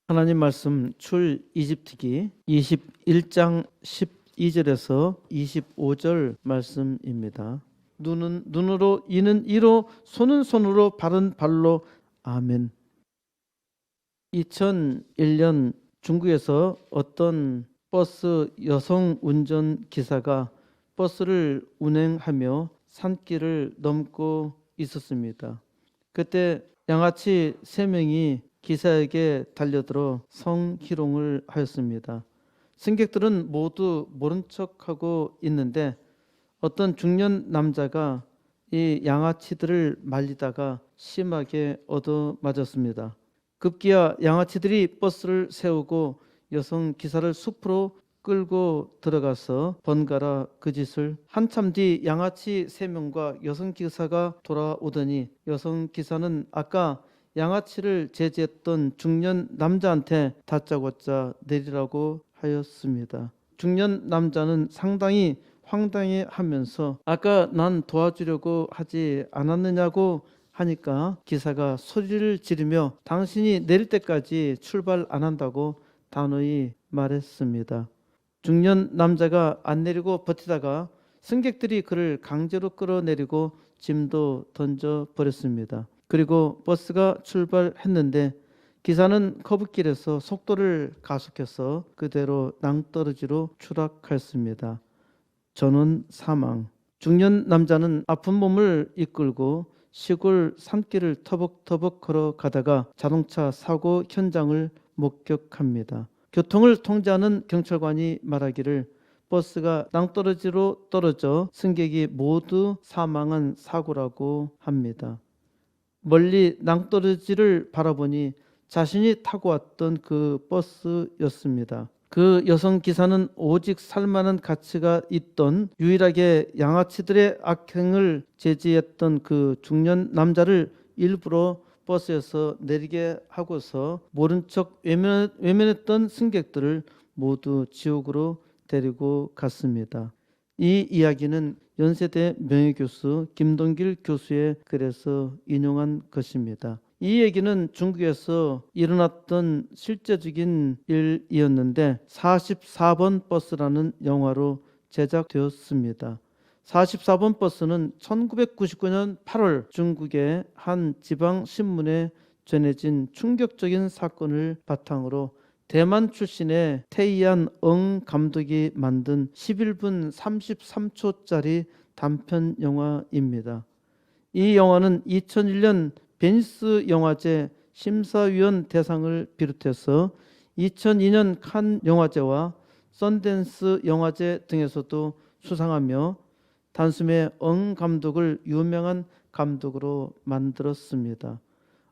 하나님 말씀 출 이집트기 21장 12절에서 25절 말씀입니다. 눈은 눈으로, 이는 이로, 손은 손으로, 발은 발로. 아멘. 2001년 중국에서 어떤 버스 여성 운전기사가 버스를 운행하며 산길을 넘고 있었습니다. 그때 양아치 3명이 기사에게 달려들어 성희롱을 하였습니다. 승객들은 모두 모른 척하고 있는데 어떤 중년 남자가 이 양아치들을 말리다가 심하게 얻어맞았습니다. 급기야 양아치들이 버스를 세우고 여성 기사를 숲으로 끌고 들어가서 번갈아 그 짓을. 한참 뒤 양아치 3명과 여성 기사가 돌아오더니 여성 기사는 아까 양아치를 제지했던 중년 남자한테 다짜고짜 내리라고 하였습니다. 중년 남자는 상당히 황당해하면서 아까 난 도와주려고 하지 않았느냐고 하니까 기사가 소리를 지르며 당신이 내릴 때까지 출발 안 한다고 단호히 말했습니다. 중년 남자가 안 내리고 버티다가 승객들이 그를 강제로 끌어내리고 짐도 던져버렸습니다. 그리고 버스가 출발했는데 기사는 커브길에서 속도를 가속해서 그대로 낭떠러지로 추락했습니다. 전원 사망. 중년 남자는 아픈 몸을 이끌고 시골 산길을 터벅터벅 걸어가다가 자동차 사고 현장을 목격합니다. 교통을 통제하는 경찰관이 말하기를 버스가 낭떠러지로 떨어져 승객이 모두 사망한 사고라고 합니다. 멀리 낭떠러지를 바라보니 자신이 타고 왔던 그 버스였습니다. 그 여성 기사는 오직 살만한 가치가 있던 유일하게 양아치들의 악행을 제지했던 그 중년 남자를 일부러 버스에서 내리게 하고서 모른 척 외면했던 승객들을 모두 지옥으로 데리고 갔습니다. 이 이야기는 연세대 명예교수 김동길 교수의 글에서 인용한 것입니다. 이 얘기는 중국에서 일어났던 실제적인 일이었는데 44번 버스라는 영화로 제작되었습니다. 44번 버스는 1999년 8월 중국의 한 지방신문에 전해진 충격적인 사건을 바탕으로 대만 출신의 테이안 엉 감독이 만든 11분 33초짜리 단편 영화입니다. 이 영화는 2001년 베니스 영화제 심사위원 대상을 비롯해서 2002년 칸 영화제와 썬댄스 영화제 등에서도 수상하며 단숨에 엉 감독을 유명한 감독으로 만들었습니다.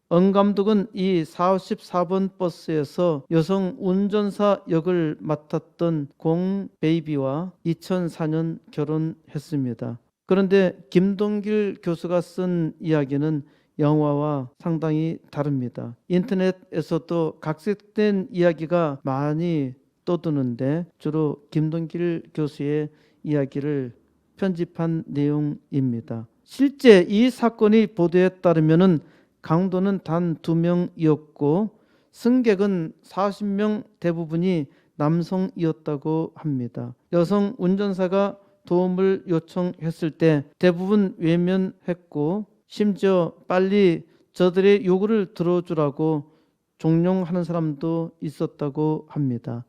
엉 감독은 이 44번 버스에서 여성 운전사 역을 맡았던 공 베이비와 2004년 결혼했습니다. 그런데 김동길 교수가 쓴 이야기는 영화와 상당히 다릅니다. 인터넷에서도 각색된 이야기가 많이 떠도는데 주로 김동길 교수의 이야기를 편집한 내용입니다. 실제 이 사건이 보도에 따르면 강도는 단 2명이었고 승객은 40명 대부분이 남성이었다고 합니다. 여성 운전사가 도움을 요청했을 때 대부분 외면했고 심지어 빨리 저들의 요구를 들어주라고 종용하는 사람도 있었다고 합니다.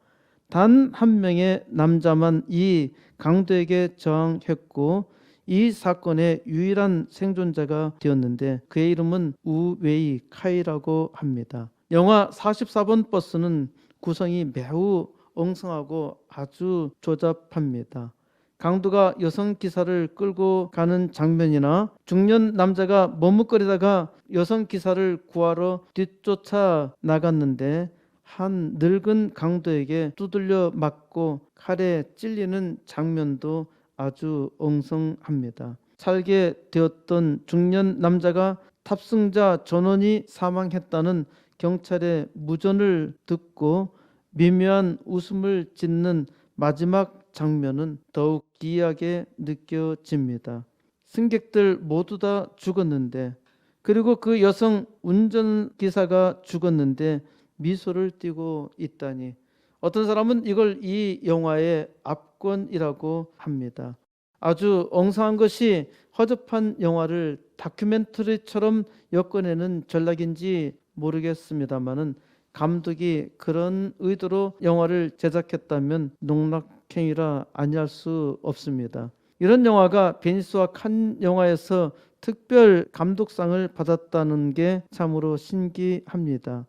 단 한 명의 남자만 이 강도에게 저항했고 이 사건의 유일한 생존자가 되었는데 그의 이름은 우웨이 카이라고 합니다. 영화 44번 버스는 구성이 매우 엉성하고 아주 조잡합니다. 강도가 여성 기사를 끌고 가는 장면이나 중년 남자가 머뭇거리다가 여성 기사를 구하러 뒤쫓아 나갔는데 한 늙은 강도에게 두들려 맞고 칼에 찔리는 장면도 아주 엉성합니다. 살게 되었던 중년 남자가 탑승자 전원이 사망했다는 경찰의 무전을 듣고 미묘한 웃음을 짓는 마지막 장면은 더욱 기이하게 느껴집니다. 승객들 모두 다 죽었는데 그리고 그 여성 운전기사가 죽었는데 미소를 띠고 있다니. 어떤 사람은 이걸 이 영화의 압권이라고 합니다. 아주 엉성한 것이 허접한 영화를 다큐멘터리처럼 엮어내는 전략인지 모르겠습니다만은 감독이 그런 의도로 영화를 제작했다면 농락행위라 아니할 수 없습니다. 이런 영화가 베니스와 칸 영화에서 특별 감독상을 받았다는 게 참으로 신기합니다.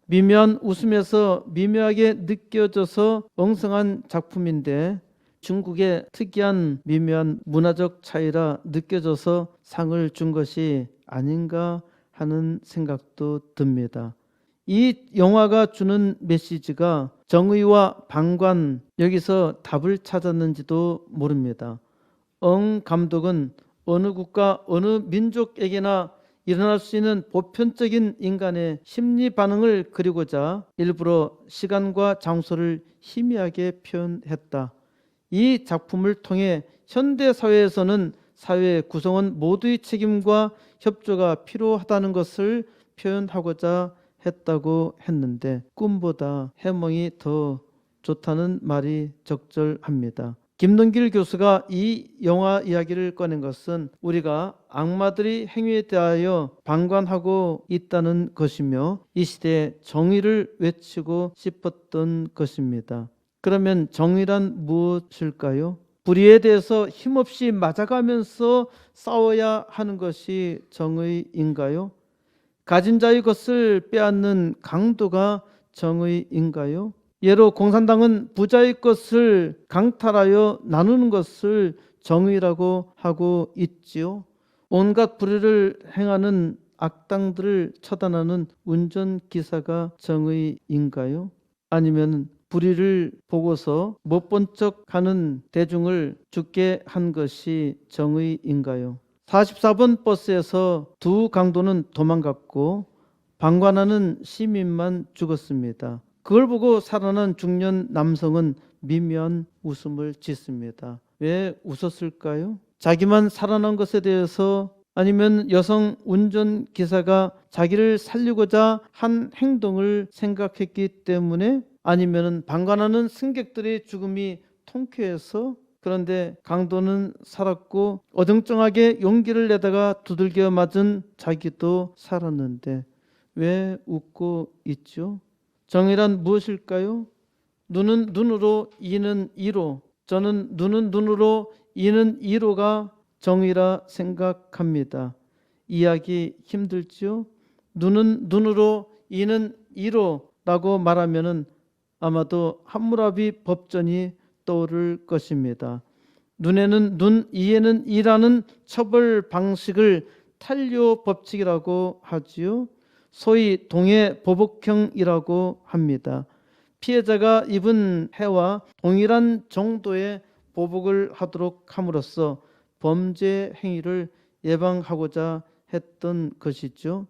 미묘한 웃음에서 미묘하게 느껴져서 엉성한 작품인데 중국의 특이한 미묘한 문화적 차이라 느껴져서 상을 준 것이 아닌가 하는 생각도 듭니다. 이 영화가 주는 메시지가 정의와 방관, 여기서 답을 찾았는지도 모릅니다. 엉 감독은 어느 국가, 어느 민족에게나 일어날 수 있는 보편적인 인간의 심리 반응을 그리고자 일부러 시간과 장소를 희미하게 표현했다. 이 작품을 통해 현대 사회에서는 사회 구성원 모두의 책임과 협조가 필요하다는 것을 표현하고자 했다고 했는데 꿈보다 해몽이 더 좋다는 말이 적절합니다. 김동길 교수가 이 영화 이야기를 꺼낸 것은 우리가 악마들의 행위에 대하여 방관하고 있다는 것이며 이 시대에 정의를 외치고 싶었던 것입니다. 그러면 정의란 무엇일까요? 불의에 대해서 힘없이 맞아가면서 싸워야 하는 것이 정의인가요? 가진 자의 것을 빼앗는 강도가 정의인가요? 예로 공산당은 부자의 것을 강탈하여 나누는 것을 정의라고 하고 있지요. 온갖 불의를 행하는 악당들을 처단하는 운전기사가 정의인가요? 아니면 불의를 보고서 못 본 척하는 대중을 죽게 한 것이 정의인가요? 44번 버스에서 두 강도는 도망갔고 방관하는 시민만 죽었습니다. 그걸 보고 살아난 중년 남성은 미묘한 웃음을 짓습니다. 왜 웃었을까요? 자기만 살아난 것에 대해서, 아니면 여성 운전기사가 자기를 살리고자 한 행동을 생각했기 때문에, 아니면 방관하는 승객들의 죽음이 통쾌해서. 그런데 강도는 살았고 어정쩡하게 용기를 내다가 두들겨 맞은 자기도 살았는데 왜 웃고 있죠? 정의란 무엇일까요? 눈은 눈으로, 이는 이로. 저는 눈은 눈으로, 이는 이로가 정의라 생각합니다. 이해하기 힘들지요? 눈은 눈으로, 이는 이로라고 말하면은 아마도 함무라비 법전이 떠오를 것입니다. 눈에는 눈, 이에는 이라는 처벌 방식을 탄료 법칙이라고 하지요. 소위 동해 보복형이라고 합니다. 피해자가 입은 해와 동일한 정도의 보복을 하도록 함으로써 범죄 행위를 예방하고자 했던 것이죠.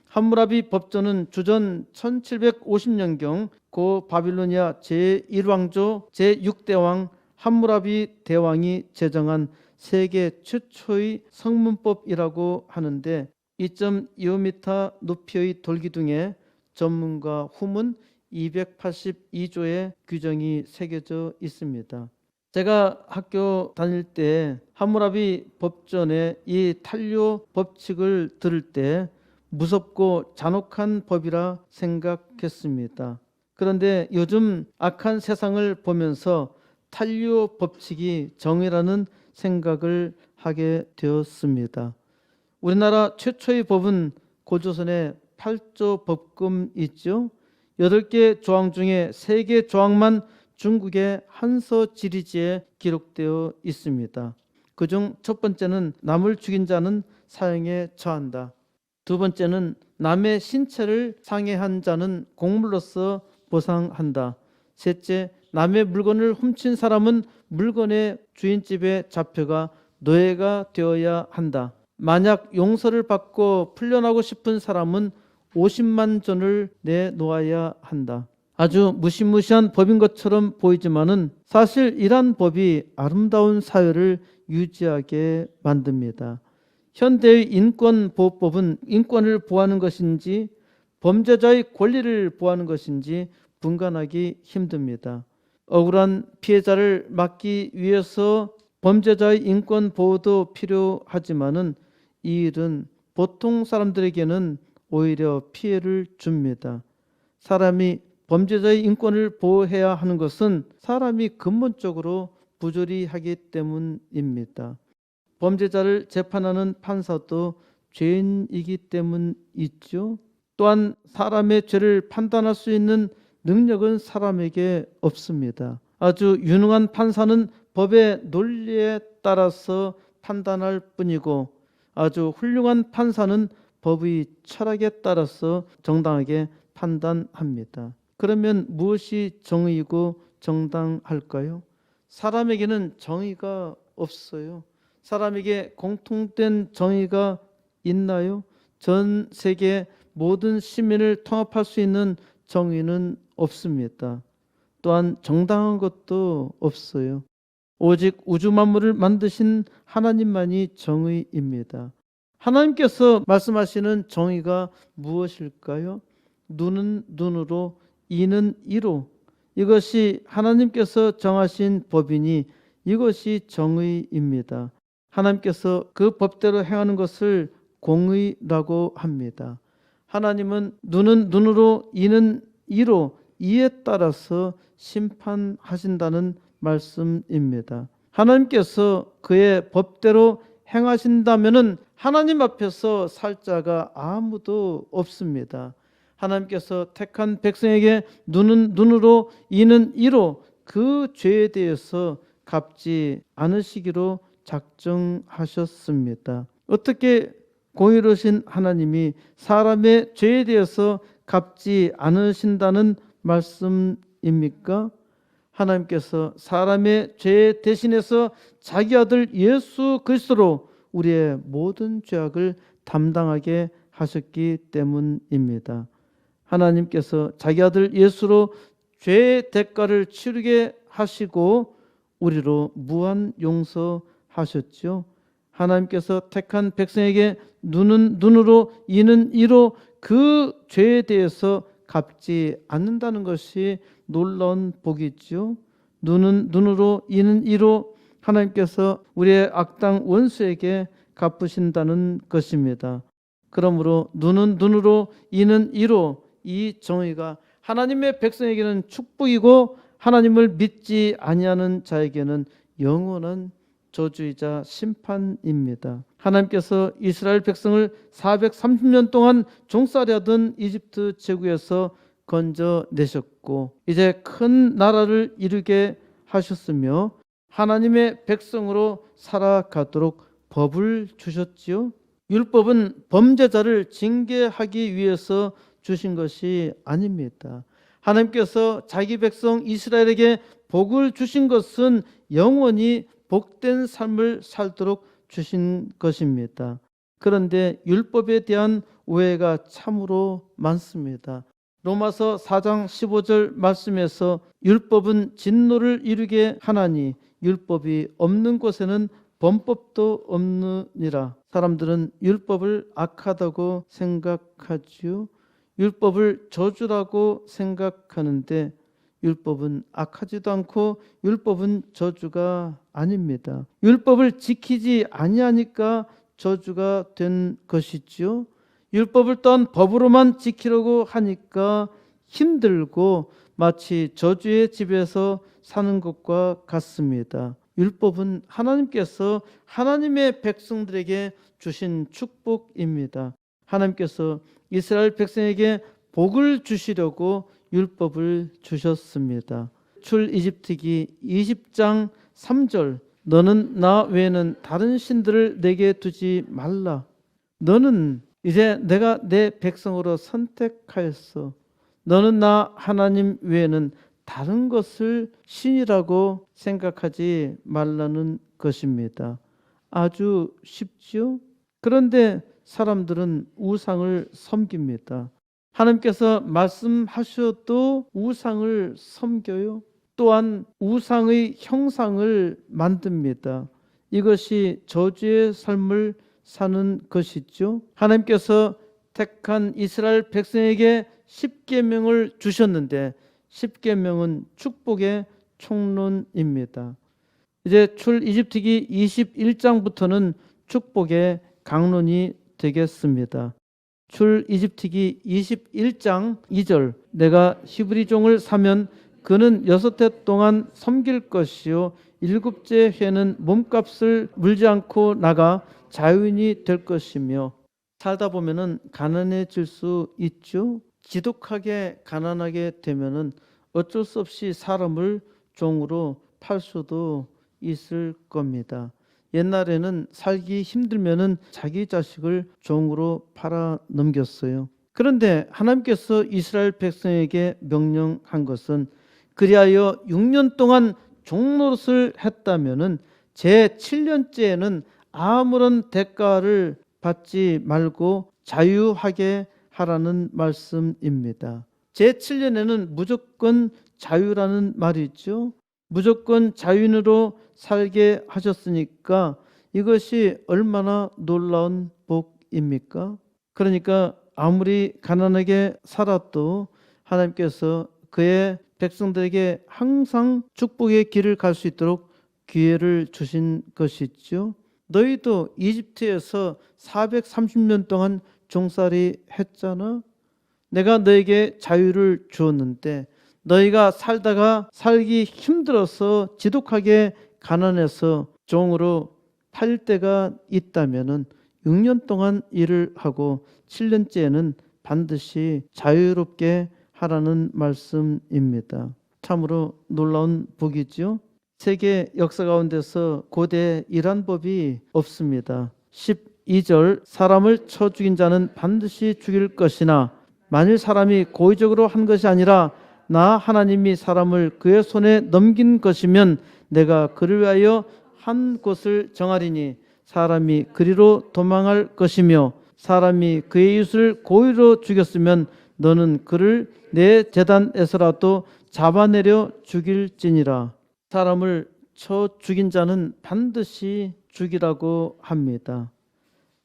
함무라비 법전은 주전 1750년경 고 바빌로니아 제1왕조 제6대왕 함무라비 대왕이 제정한 세계 최초의 성문법이라고 하는데 2.25m 높이의 돌기둥에 전문과 후문 282조의 규정이 새겨져 있습니다. 제가 학교 다닐 때 함무라비 법전의 이 탄료 법칙을 들을 때 무섭고 잔혹한 법이라 생각했습니다. 그런데 요즘 악한 세상을 보면서 탄료 법칙이 정의라는 생각을 하게 되었습니다. 우리나라 최초의 법은 고조선의 8조 법금 있죠. 8개 조항 중에 3개 조항만 중국의 한서지리지에 기록되어 있습니다. 그중 첫 번째는 남을 죽인 자는 사형에 처한다. 두 번째는 남의 신체를 상해한 자는 공물로서 보상한다. 셋째, 남의 물건을 훔친 사람은 물건의 주인집에 잡혀가 노예가 되어야 한다. 만약 용서를 받고 풀려나고 싶은 사람은 50만 전을 내놓아야 한다. 아주 무시무시한 법인 것처럼 보이지만은 사실 이러한 법이 아름다운 사회를 유지하게 만듭니다. 현대의 인권보호법은 인권을 보호하는 것인지 범죄자의 권리를 보호하는 것인지 분간하기 힘듭니다. 억울한 피해자를 막기 위해서 범죄자의 인권 보호도 필요하지만은 이 일은 보통 사람들에게는 오히려 피해를 줍니다. 사람이 범죄자의 인권을 보호해야 하는 것은 사람이 근본적으로 부조리 하기 때문입니다. 범죄자를 재판하는 판사도 죄인이기 때문이죠. 또한 사람의 죄를 판단할 수 있는 능력은 사람에게 없습니다. 아주 유능한 판사는 법의 논리에 따라서 판단할 뿐이고 아주 훌륭한 판사는 법의 철학에 따라서 정당하게 판단합니다. 그러면 무엇이 정의이고 정당할까요? 사람에게는 정의가 없어요. 사람에게 공통된 정의가 있나요? 전 세계 모든 시민을 통합할 수 있는 정의는 없습니다. 또한 정당한 것도 없어요. 오직 우주 만물을 만드신 하나님만이 정의입니다. 하나님께서 말씀하시는 정의가 무엇일까요? 눈은 눈으로, 이는 이로. 이것이 하나님께서 정하신 법이니 이것이 정의입니다. 하나님께서 그 법대로 행하는 것을 공의라고 합니다. 하나님은 눈은 눈으로, 이는 이로, 이에 따라서 심판하신다는 말씀입니다. 하나님께서 그의 법대로 행하신다면은 하나님 앞에서 살 자가 아무도 없습니다. 하나님께서 택한 백성에게 눈은 눈으로, 이는 이로 그 죄에 대해서 갚지 않으시기로 작정하셨습니다. 어떻게 공의로우신 하나님이 사람의 죄에 대해서 갚지 않으신다는 말씀입니까? 하나님께서 사람의 죄 대신해서 자기 아들 예수 그리스도로 우리의 모든 죄악을 담당하게 하셨기 때문입니다. 하나님께서 자기 아들 예수로 죄의 대가를 치르게 하시고 우리로 무한 용서하셨죠. 하나님께서 택한 백성에게 눈은 눈으로, 이는 이로 그 죄에 대해서 갚지 않는다는 것이 놀라운 복이죠. 눈은 눈으로, 이는 이로 하나님께서 우리의 악당 원수에게 갚으신다는 것입니다. 그러므로 눈은 눈으로, 이는 이로 이 정의가 하나님의 백성에게는 축복이고 하나님을 믿지 아니하는 자에게는 영원한 저주이자 심판입니다. 하나님께서 이스라엘 백성을 430년 동안 종살이하던 이집트 제국에서 건져내셨고 이제 큰 나라를 이루게 하셨으며 하나님의 백성으로 살아가도록 법을 주셨지요. 율법은 범죄자를 징계하기 위해서 주신 것이 아닙니다. 하나님께서 자기 백성 이스라엘에게 복을 주신 것은 영원히 복된 삶을 살도록 주신 것입니다. 그런데 율법에 대한 오해가 참으로 많습니다. 로마서 4장 15절 말씀에서 율법은 진노를 이루게 하나니 율법이 없는 곳에는 범법도 없느니라. 사람들은 율법을 악하다고 생각하지요. 율법을 저주라고 생각하는데 율법은 악하지도 않고 율법은 저주가 아닙니다. 율법을 지키지 아니하니까 저주가 된 것이지요. 율법을 또한 법으로만 지키려고 하니까 힘들고 마치 저주의 집에서 사는 것과 같습니다. 율법은 하나님께서 하나님의 백성들에게 주신 축복입니다. 하나님께서 이스라엘 백성에게 복을 주시려고 율법을 주셨습니다. 출이집트기 20장 3절 너는 나 외에는 다른 신들을 내게 두지 말라. 너는 이제 내가 내 백성으로 선택하였어. 너는 나 하나님 외에는 다른 것을 신이라고 생각하지 말라는 것입니다. 아주 쉽죠? 그런데 사람들은 우상을 섬깁니다. 하나님께서 말씀하셔도 우상을 섬겨요. 또한 우상의 형상을 만듭니다. 이것이 저주의 삶을 사는 것이죠. 하나님께서 택한 이스라엘 백성에게 십계명을 주셨는데 십계명은 축복의 총론입니다. 이제 출이집트기 21장부터는 축복의 강론이 되겠습니다. 출이집트기 21장 2절 내가 히브리 종을 사면 그는 6해 동안 섬길 것이요 7째 해는 몸값을 물지 않고 나가 자유인이 될 것이며 살다 보면은 가난해질 수 있죠. 지독하게 가난하게 되면은 어쩔 수 없이 사람을 종으로 팔 수도 있을 겁니다. 옛날에는 살기 힘들면은 자기 자식을 종으로 팔아 넘겼어요. 그런데 하나님께서 이스라엘 백성에게 명령한 것은 그리하여 6년 동안 종노릇을 했다면은 제 7년째에는 아무런 대가를 받지 말고 자유하게 하라는 말씀입니다. 제 7년에는 무조건 자유라는 말이죠. 무조건 자유인으로 살게 하셨으니까 이것이 얼마나 놀라운 복입니까? 그러니까 아무리 가난하게 살아도 하나님께서 그의 백성들에게 항상 축복의 길을 갈 수 있도록 기회를 주신 것이죠. 너희도 이집트에서 430년 동안 종살이 했잖아. 내가 너에게 자유를 주었는데 너희가 살다가 살기 힘들어서 지독하게 가난해서 종으로 팔 때가 있다면은 6년 동안 일을 하고 7년째에는 반드시 자유롭게 하라는 말씀입니다. 참으로 놀라운 복이죠. 세계 역사 가운데서 고대 이란 법이 없습니다. 12절 사람을 쳐 죽인 자는 반드시 죽일 것이나 만일 사람이 고의적으로 한 것이 아니라 나 하나님이 사람을 그의 손에 넘긴 것이면 내가 그를 위하여 한 곳을 정하리니 사람이 그리로 도망할 것이며 사람이 그의 이웃을 고의로 죽였으면 너는 그를 내 제단에서라도 잡아내려 죽일지니라. 사람을 쳐 죽인 자는 반드시 죽이라고 합니다.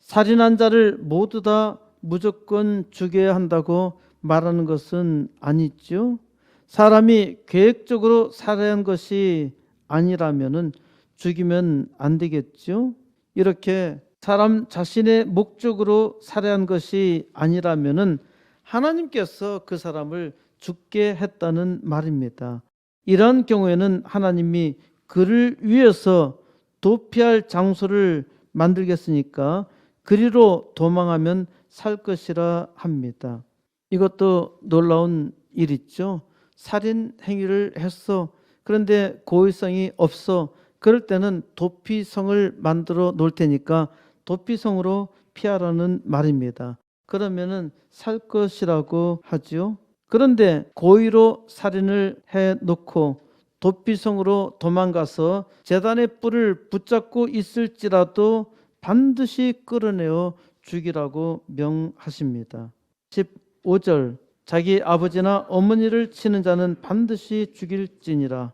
살인한 자를 모두 다 무조건 죽여야 한다고 말하는 것은 아니죠. 사람이 계획적으로 살해한 것이 아니라면은 죽이면 안 되겠죠. 이렇게 사람 자신의 목적으로 살해한 것이 아니라면은 하나님께서 그 사람을 죽게 했다는 말입니다. 이런 경우에는 하나님이 그를 위해서 도피할 장소를 만들겠으니까 그리로 도망하면 살 것이라 합니다. 이것도 놀라운 일이죠. 살인 행위를 했어. 그런데 고의성이 없어. 그럴 때는 도피성을 만들어 놓을 테니까 도피성으로 피하라는 말입니다. 그러면은 살 것이라고 하죠. 그런데 고의로 살인을 해 놓고 도피성으로 도망가서 제단의 뿔을 붙잡고 있을지라도 반드시 끌어내어 죽이라고 명하십니다. 15절 자기 아버지나 어머니를 치는 자는 반드시 죽일지니라.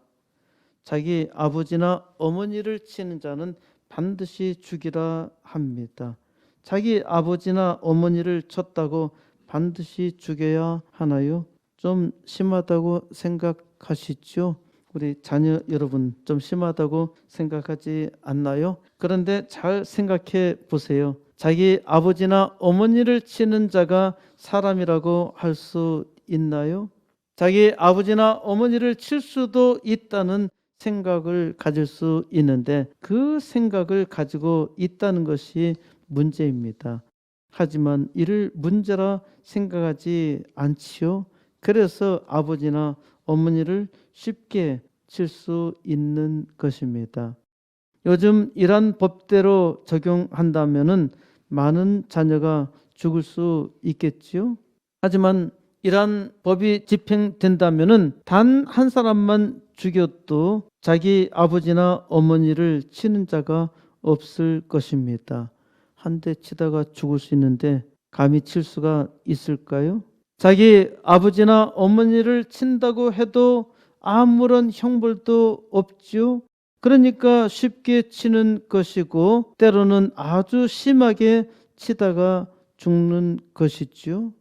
자기 아버지나 어머니를 치는 자는 반드시 죽이라 합니다. 자기 아버지나 어머니를 쳤다고 반드시 죽여야 하나요? 좀 심하다고 생각하시죠? 우리 자녀 여러분 좀 심하다고 생각하지 않나요? 그런데 잘 생각해 보세요. 자기 아버지나 어머니를 치는 자가 사람이라고 할 수 있나요? 자기 아버지나 어머니를 칠 수도 있다는 생각을 가질 수 있는데 그 생각을 가지고 있다는 것이 문제입니다. 하지만 이를 문제라 생각하지 않지요. 그래서 아버지나 어머니를 쉽게 칠 수 있는 것입니다. 요즘 이란 법대로 적용한다면은 많은 자녀가 죽을 수 있겠지요. 하지만 이란 법이 집행된다면은 단 한 사람만 죽여도 자기 아버지나 어머니를 치는 자가 없을 것입니다. 한 대 치다가 죽을 수 있는데 감히 칠 수가 있을까요? 자기 아버지나 어머니를 친다고 해도 아무런 형벌도 없죠. 그러니까 쉽게 치는 것이고 때로는 아주 심하게 치다가 죽는 것이지요.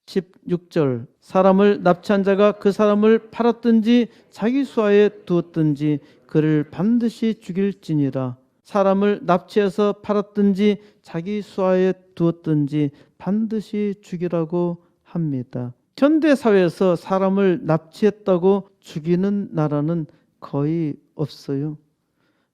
16절 사람을 납치한 자가 그 사람을 팔았든지 자기 수하에 두었든지 그를 반드시 죽일지니라. 사람을 납치해서 팔았든지 자기 수하에 두었든지 반드시 죽이라고 합니다. 현대 사회에서 사람을 납치했다고 죽이는 나라는 거의 없어요.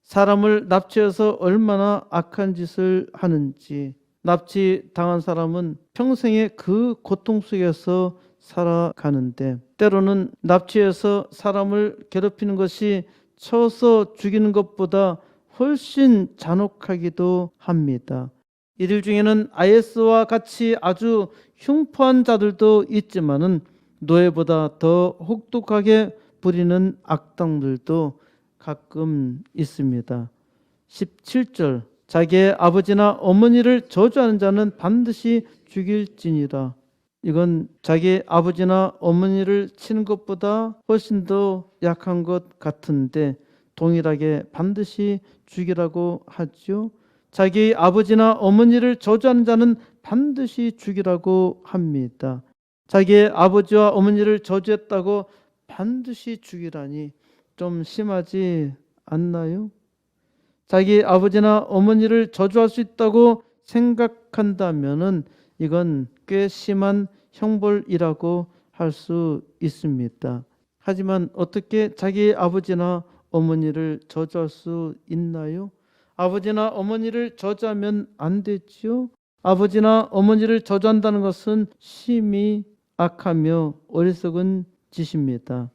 사람을 납치해서 얼마나 악한 짓을 하는지, 납치 당한 사람은 평생에 그 고통 속에서 살아가는데, 때로는 납치해서 사람을 괴롭히는 것이 쳐서 죽이는 것보다 훨씬 잔혹하기도 합니다. 이들 중에는 IS와 같이 아주 흉포한 자들도 있지만은 노예보다 더 혹독하게 부리는 악당들도 가끔 있습니다. 17절 자기의 아버지나 어머니를 저주하는 자는 반드시 죽일지니라. 이건 자기 아버지나 어머니를 치는 것보다 훨씬 더 약한 것 같은데 동일하게 반드시 죽이라고 하죠. 자기 아버지나 어머니를 저주하는 자는 반드시 죽이라고 합니다. 자기의 아버지와 어머니를 저주했다고 반드시 죽이라니 좀 심하지 않나요? 자기 아버지나 어머니를 저주할 수 있다고 생각한다면은 이건 꽤 심한 형벌이라고 할 수 있습니다. 하지만 어떻게 자기 아버지나 어머니를 저주할 수 있나요? 아버지나 어머니를 저주하면 안 되지요. 아버지나 어머니를 저주한다는 것은 심히 악하며 어리석은 짓입니다.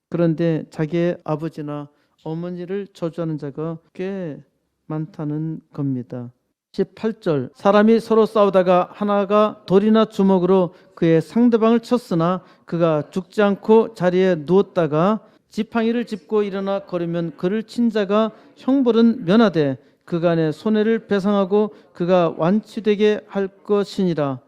그런데 자기의 아버지나 어머니를 저주하는 자가 꽤 많다는 겁니다. 18절 사람이 서로 싸우다가 하나가 돌이나 주먹으로 그의 상대방을 쳤으나 그가 죽지 않고 자리에 누웠다가 지팡이를 짚고 일어나 걸으면 그를 친 자가 형벌은 면하되 그간의 손해를 배상하고 그가 완치되게 할 것이니라.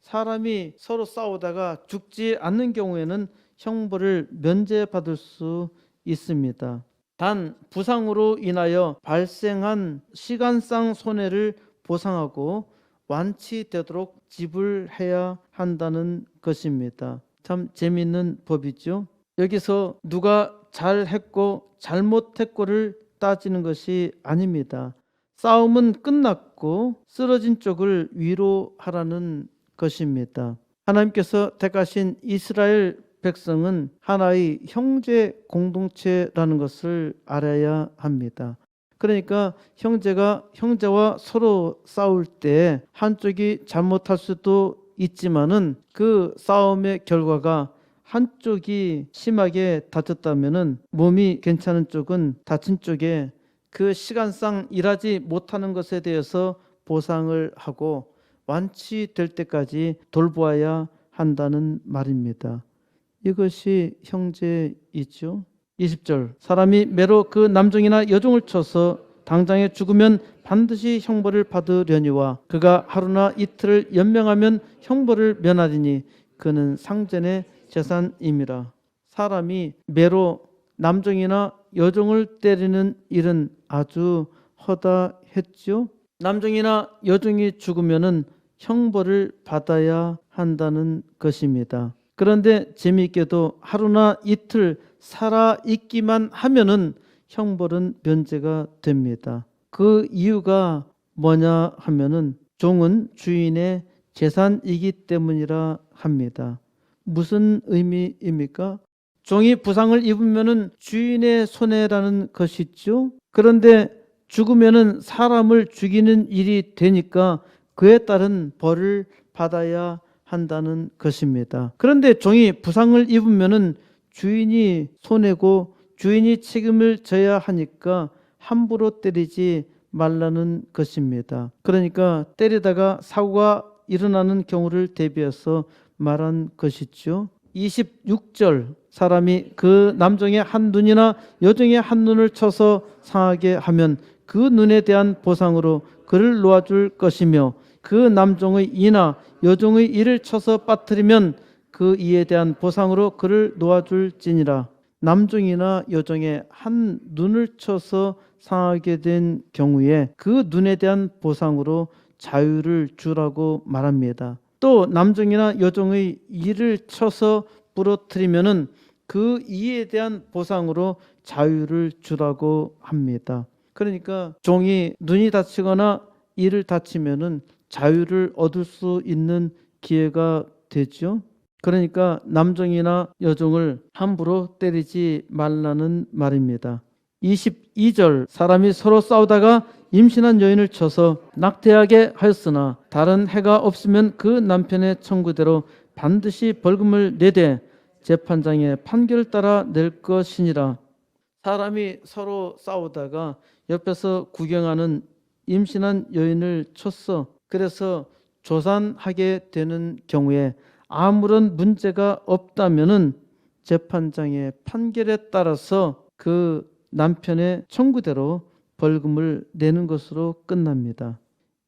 사람이 서로 싸우다가 죽지 않는 경우에는 형벌을 면제받을 수 있습니다. 단 부상으로 인하여 발생한 시간상 손해를 보상하고 완치되도록 지불해야 한다는 것입니다. 참 재미있는 법이죠. 여기서 누가 잘했고 잘못했고를 따지는 것이 아닙니다. 싸움은 끝났고 쓰러진 쪽을 위로하라는 것입니다. 하나님께서 택하신 이스라엘 백성은 하나의 형제 공동체라는 것을 알아야 합니다. 그러니까 형제와 서로 싸울 때 한쪽이 잘못할 수도 있지만은 그 싸움의 결과가 한쪽이 심하게 다쳤다면은 몸이 괜찮은 쪽은 다친 쪽에 그 시간상 일하지 못하는 것에 대해서 보상을 하고 완치될 때까지 돌보아야 한다는 말입니다. 이것이 형제이죠. 20절 사람이 매로 그 남종이나 여종을 쳐서 당장에 죽으면 반드시 형벌을 받으려니와 그가 하루나 이틀을 연명하면 형벌을 면하리니 그는 상전의 재산임이라. 사람이 매로 남종이나 여종을 때리는 일은 아주 허다했죠. 남종이나 여종이 죽으면은 형벌을 받아야 한다는 것입니다. 그런데 재미있게도 하루나 이틀 살아있기만 하면은 형벌은 면제가 됩니다. 그 이유가 뭐냐 하면은 종은 주인의 재산이기 때문이라 합니다. 무슨 의미입니까? 종이 부상을 입으면은 주인의 손해라는 것이죠. 그런데 죽으면은 사람을 죽이는 일이 되니까 그에 따른 벌을 받아야 한다는 것입니다. 그런데 종이 부상을 입으면은 주인이 손해고 주인이 책임을 져야 하니까 함부로 때리지 말라는 것입니다. 그러니까 때리다가 사고가 일어나는 경우를 대비해서 말한 것이죠. 26절 사람이 그 남종의 한 눈이나 여종의 한 눈을 쳐서 상하게 하면 그 눈에 대한 보상으로 그를 놓아줄 것이며 그 남종의 이나 여종의 이를 쳐서 빠뜨리면 그 이에 대한 보상으로 그를 놓아줄지니라. 남종이나 여종의 한 눈을 쳐서 상하게 된 경우에 그 눈에 대한 보상으로 자유를 주라고 말합니다. 또 남종이나 여종의 이를 쳐서 부러뜨리면은 그 이에 대한 보상으로 자유를 주라고 합니다. 그러니까 종이 눈이 다치거나 이를 다치면은 자유를 얻을 수 있는 기회가 되죠. 그러니까 남종이나 여종을 함부로 때리지 말라는 말입니다. 22절 사람이 서로 싸우다가 임신한 여인을 쳐서 낙태하게 하였으나 다른 해가 없으면 그 남편의 청구대로 반드시 벌금을 내되 재판장의 판결을 따라 낼 것이니라. 사람이 서로 싸우다가 옆에서 구경하는 임신한 여인을 쳤어. 그래서 조산하게 되는 경우에 아무런 문제가 없다면은 재판장의 판결에 따라서 그 남편의 청구대로 벌금을 내는 것으로 끝납니다.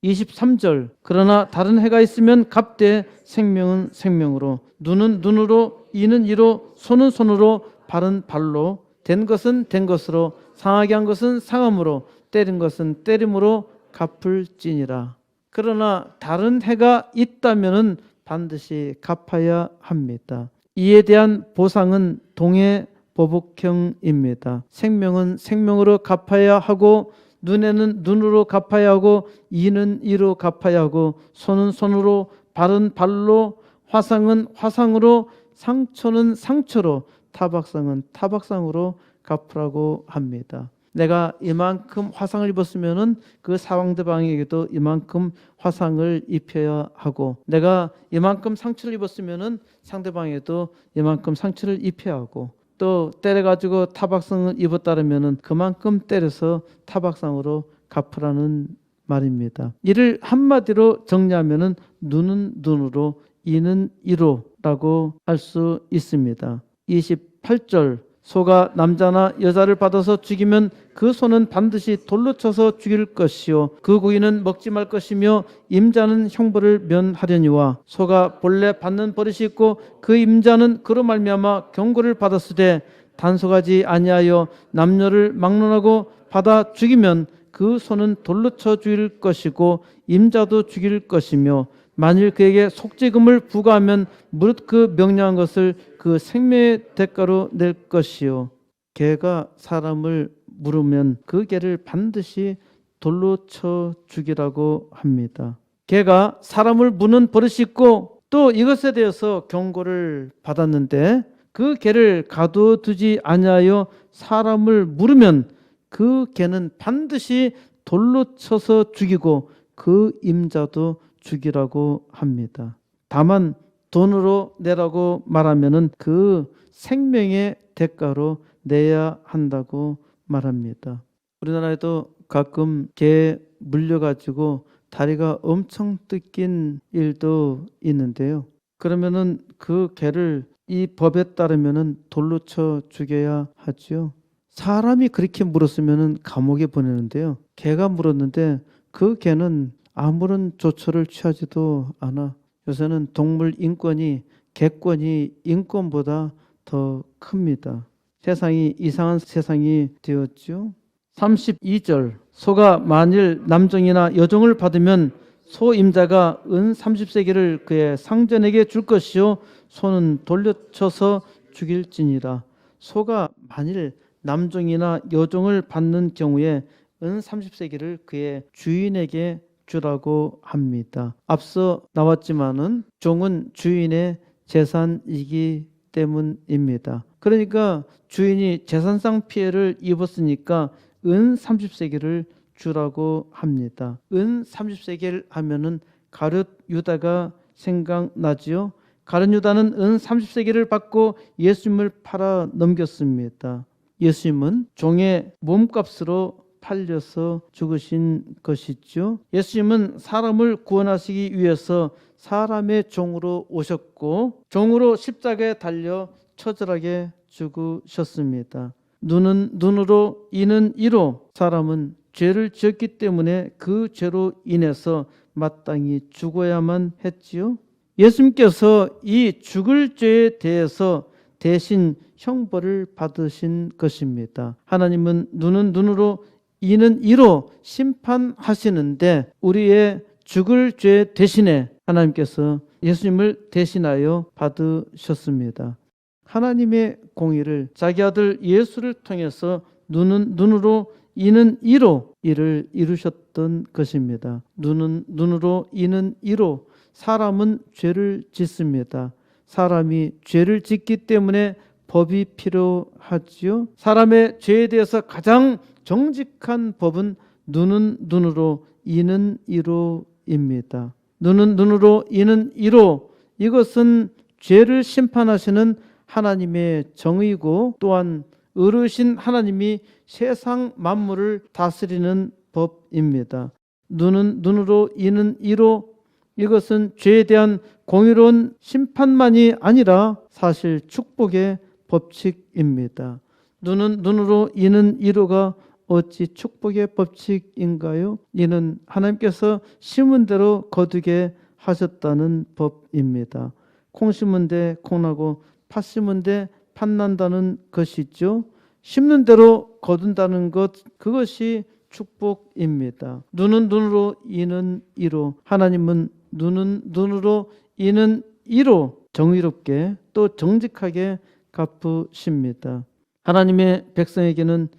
23절 그러나 다른 해가 있으면 갑되 생명은 생명으로 눈은 눈으로 이는 이로 손은 손으로 발은 발로 된 것은 된 것으로 상하게 한 것은 상함으로 때린 것은 때림으로 갚을지니라. 그러나 다른 해가 있다면은 반드시 갚아야 합니다. 이에 대한 보상은 동해 보복형입니다. 생명은 생명으로 갚아야 하고 눈에는 눈으로 갚아야 하고 이는 이로 갚아야 하고 손은 손으로 발은 발로 화상은 화상으로 상처는 상처로 타박상은 타박상으로 갚으라고 합니다. 내가 이만큼 화상을 입었으면은 그 상대방에게도 이만큼 화상을 입혀야 하고 내가 이만큼 상처를 입었으면은 상대방에게도 이만큼 상처를 입혀야 하고 또 때려가지고 타박상을 입었다면은 그만큼 때려서 타박상으로 갚으라는 말입니다. 이를 한마디로 정리하면은 눈은 눈으로 이는 이로라고 할 수 있습니다. 28절 소가 남자나 여자를 받아서 죽이면 그 소는 반드시 돌로 쳐서 죽일 것이요 그 고기는 먹지 말 것이며 임자는 형벌을 면하려니와 소가 본래 받는 버릇이 있고 그 임자는 그로 말미암아 경고를 받았으되 단속하지 아니하여 남녀를 막론하고 받아 죽이면 그 소는 돌로 쳐 죽일 것이고 임자도 죽일 것이며 만일 그에게 속죄금을 부과하면 무릇 그 명령한 것을 그 생명의 대가로 낼 것이요 개가 사람을 물으면 그 개를 반드시 돌로 쳐 죽이라고 합니다. 개가 사람을 무는 버릇이 있고 또 이것에 대해서 경고를 받았는데 그 개를 가두어두지 아니하여 사람을 물으면 그 개는 반드시 돌로 쳐서 죽이고 그 임자도 죽이라고 합니다. 다만 돈으로 내라고 말하면은 그 생명의 대가로 내야 한다고 말합니다. 우리나라에도 가끔 개 물려가지고 다리가 엄청 뜯긴 일도 있는데요. 그러면은 그 개를 이 법에 따르면은 돌로 쳐 죽여야 하죠. 사람이 그렇게 물었으면은 감옥에 보내는데요. 개가 물었는데 그 개는 아무런 조처를 취하지도 않아. 요새는 동물 인권이 개권이 인권보다 더 큽니다. 세상이 이상한 세상이 되었죠. 32절 소가 만일 남종이나 여종을 받으면 소임자가 은 30세겔을 그의 상전에게 줄 것이요 소는 돌려쳐서 죽일지니라. 소가 만일 남종이나 여종을 받는 경우에 은 30세겔을 그의 주인에게 주라고 합니다. 앞서 나왔지만은 종은 주인의 재산이기 때문입니다. 그러니까 주인이 재산상 피해를 입었으니까 은 30세겔을 주라고 합니다. 은 30세겔 하면은 가룟 유다가 생각나지요. 가룟 유다는 은 30세겔을 받고 예수님을 팔아 넘겼습니다. 예수님은 종의 몸값으로 팔려서 죽으신 것이죠. 예수님은 사람을 구원하시기 위해서 사람의 종으로 오셨고 종으로 십자가에 달려 처절하게 죽으셨습니다. 눈은 눈으로 이는 이로 사람은 죄를 지었기 때문에 그 죄로 인해서 마땅히 죽어야만 했지요. 예수님께서 이 죽을 죄에 대해서 대신 형벌을 받으신 것입니다. 하나님은 눈은 눈으로 이는 이로 심판하시는데 우리의 죽을 죄 대신에 하나님께서 예수님을 대신하여 받으셨습니다. 하나님의 공의를 자기 아들 예수를 통해서 눈은 눈으로 이는 이로 이를 이루셨던 것입니다. 눈은 눈으로 이는 이로 사람은 죄를 짓습니다. 사람이 죄를 짓기 때문에 법이 필요하지요. 사람의 죄에 대해서 가장 정직한 법은 눈은 눈으로 이는 이로입니다. 눈은 눈으로 이는 이로, 이것은 죄를 심판하시는 하나님의 정의고 또한 어르신 하나님이 세상 만물을 다스리는 법입니다. 눈은 눈으로 이는 이로, 이것은 죄에 대한 공의로운 심판만이 아니라 사실 축복의 법칙입니다. 눈은 눈으로 이는 이로가 어찌 축복의 법칙인가요? 이는 하나님께서 심은 대로 거두게 하셨다는 법입니다. 콩 심은 데 콩나고 팥 심은 데 팥난다는 것이죠. 심는 대로 거둔다는 것, 그것이 축복입니다. 눈은 눈으로 이는 이로, 하나님은 눈은 눈으로 이는 이로 정의롭게 또 정직하게 갚으십니다. 하나님의 백성에게는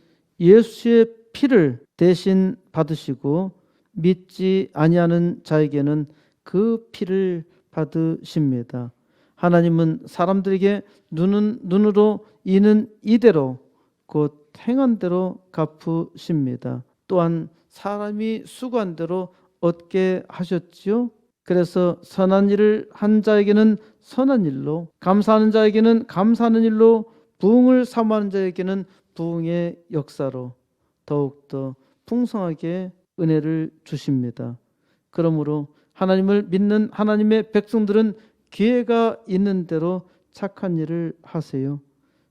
예수의 피를 대신 받으시고 믿지 아니하는 자에게는 그 피를 받으십니다. 하나님은 사람들에게 눈은 눈으로 이는 이대로 곧 행한 대로 갚으십니다. 또한 사람이 수고한 대로 얻게 하셨지요. 그래서 선한 일을 한 자에게는 선한 일로, 감사하는 자에게는 감사하는 일로, 부흥을 사모하는 자에게는 부흥의 역사로 더욱더 풍성하게 은혜를 주십니다. 그러므로 하나님을 믿는 하나님의 백성들은 기회가 있는 대로 착한 일을 하세요.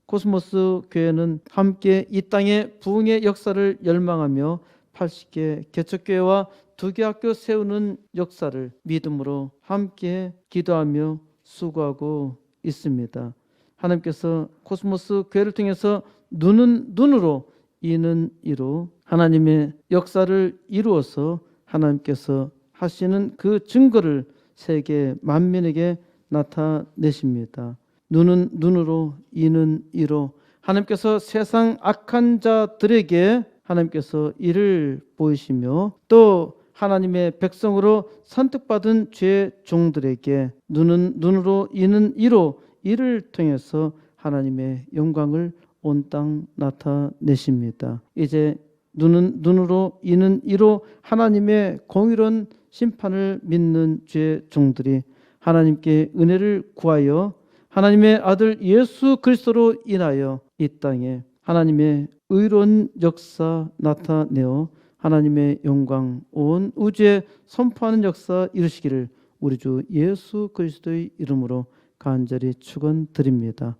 코스모스 교회는 함께 이 땅의 부흥의 역사를 열망하며 80개 개척교회와 2개 학교 세우는 역사를 믿음으로 함께 기도하며 수고하고 있습니다. 하나님께서 코스모스 교회를 통해서 눈은 눈으로 이는 이로 하나님의 역사를 이루어서 하나님께서 하시는 그 증거를 세계 만민에게 나타내십니다. 눈은 눈으로 이는 이로 하나님께서 세상 악한 자들에게 하나님께서 이를 보이시며 또 하나님의 백성으로 선택받은 죄 종들에게 눈은 눈으로 이는 이로 이를 통해서 하나님의 영광을 온 땅 나타내십니다. 이제 눈은 눈으로 이는 이로 하나님의 공의로운 심판을 믿는 죄 종들이 하나님께 은혜를 구하여 하나님의 아들 예수 그리스도로 인하여 이 땅에 하나님의 의로운 역사 나타내어 하나님의 영광 온 우주에 선포하는 역사 이루시기를 우리 주 예수 그리스도의 이름으로 간절히 축원드립니다.